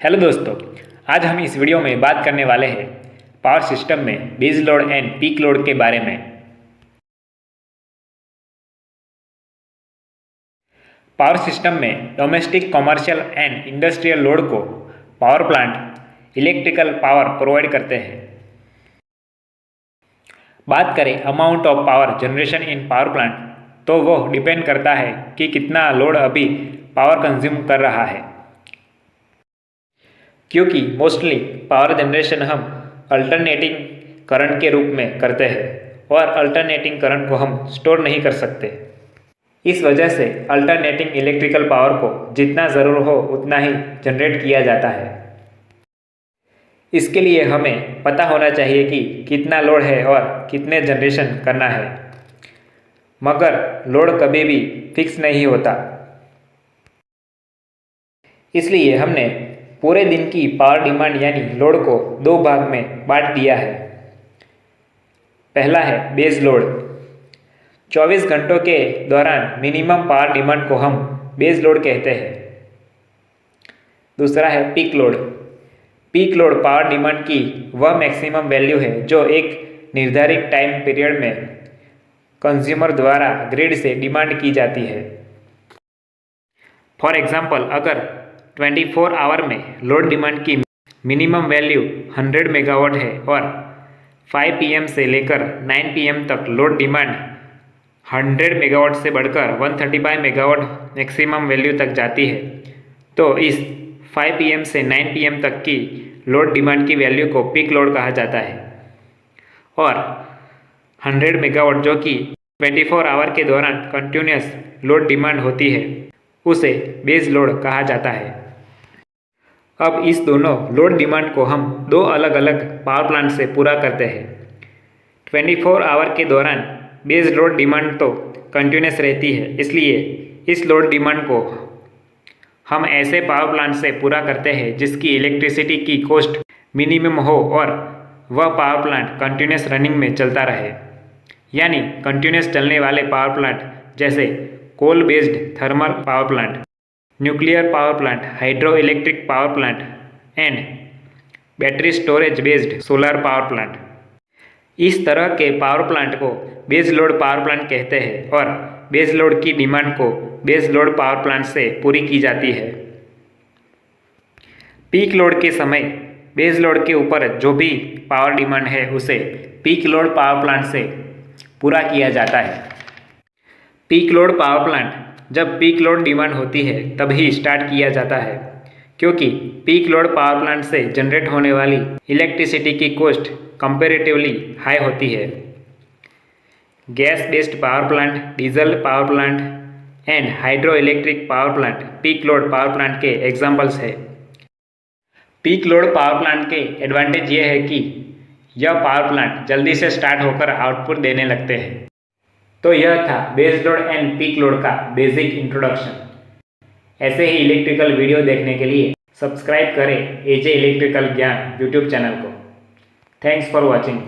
Hello दोस्तों, आज हम इस वीडियो में बात करने वाले हैं पावर सिस्टम में base load and peak load के बारे में। पावर सिस्टम में domestic, commercial and industrial load को power plant electrical power provide करते हैं। बात करें amount of power generation in power plant, तो वो डिपेंड करता है कि कितना लोड अभी पावर कंज्यूम कर रहा है। क्योंकि मोस्टली पावर जनरेशन हम अल्टरनेटिंग करंट के रूप में करते हैं और अल्टरनेटिंग करंट को हम स्टोर नहीं कर सकते। इस वजह से अल्टरनेटिंग इलेक्ट्रिकल पावर को जितना ज़रूर हो उतना ही जनरेट किया जाता है। इसके लिए हमें पता होना चाहिए कि कितना लोड है और कितने जनरेशन करना है, मगर लोड कभी भी फिक्स नहीं होता। इसलिए हमने पूरे दिन की पावर डिमांड यानी लोड को दो भाग में बांट दिया है। पहला है बेस लोड। 24 घंटों के दौरान मिनिमम पावर डिमांड को हम बेस लोड कहते हैं। दूसरा है peak load. Peak load power demand की वह मैक्सिमम वैल्यू है जो एक निर्धारित टाइम पीरियड में कंज्यूमर द्वारा ग्रिड से डिमांड की जाती है। फॉर एग्जाम्पल, अगर 24 आवर में लोड डिमांड की मिनिमम वैल्यू 100 मेगावाट है और 5 PM से लेकर 9 PM तक लोड डिमांड 100 मेगावाट से बढ़कर 135 मेगावाट मैक्सिमम वैल्यू तक जाती है, तो इस 5 PM से 9 PM तक की लोड डिमांड की वैल्यू को पीक लोड कहा जाता है। और 100 मेगावाट जो कि 24 आवर के दौरान कंटिन्यूस लोड डिमांड होती है, उसे बेस लोड कहा जाता है। अब इस दोनों लोड डिमांड को हम दो अलग अलग पावर प्लांट से पूरा करते हैं। 24 आवर के दौरान बेस लोड डिमांड तो कंटिन्यूस रहती है, इसलिए इस लोड डिमांड को हम ऐसे पावर प्लांट से पूरा करते हैं जिसकी इलेक्ट्रिसिटी की कॉस्ट मिनिमम हो और वह पावर प्लांट कंटिन्यूस रनिंग में चलता रहे। यानी कंटिन्यूस चलने वाले पावर प्लांट जैसे coal based thermal power plant, nuclear power plant, hydro electric power plant and battery storage based solar power plant. इस तरह के पावर प्लांट को बेस लोड पावर प्लांट कहते हैं और बेस लोड की डिमांड को बेस लोड पावर प्लांट से पूरी की जाती है। पीक लोड के समय बेस लोड के ऊपर जो भी पावर डिमांड है उसे पीक लोड पावर प्लांट से पूरा किया जाता है। पीक लोड पावर प्लांट जब पीक लोड डिमांड होती है तभी स्टार्ट किया जाता है, क्योंकि पीक लोड पावर प्लांट से जनरेट होने वाली इलेक्ट्रिसिटी की कॉस्ट कंपैरेटिवली हाई होती है। Gas based power plant, diesel power plant and hydro electric power plant peak load power plant के एग्जाम्पल्स है। पीक लोड पावर प्लांट के एडवांटेज ये है कि यह पावर प्लांट जल्दी से स्टार्ट होकर आउटपुट देने लगते हैं। तो यह था base load and peak load का बेसिक इंट्रोडक्शन। ऐसे ही इलेक्ट्रिकल वीडियो देखने के लिए सब्सक्राइब करें एजे इलेक्ट्रिकल ज्ञान यूट्यूब चैनल को। Thanks for watching.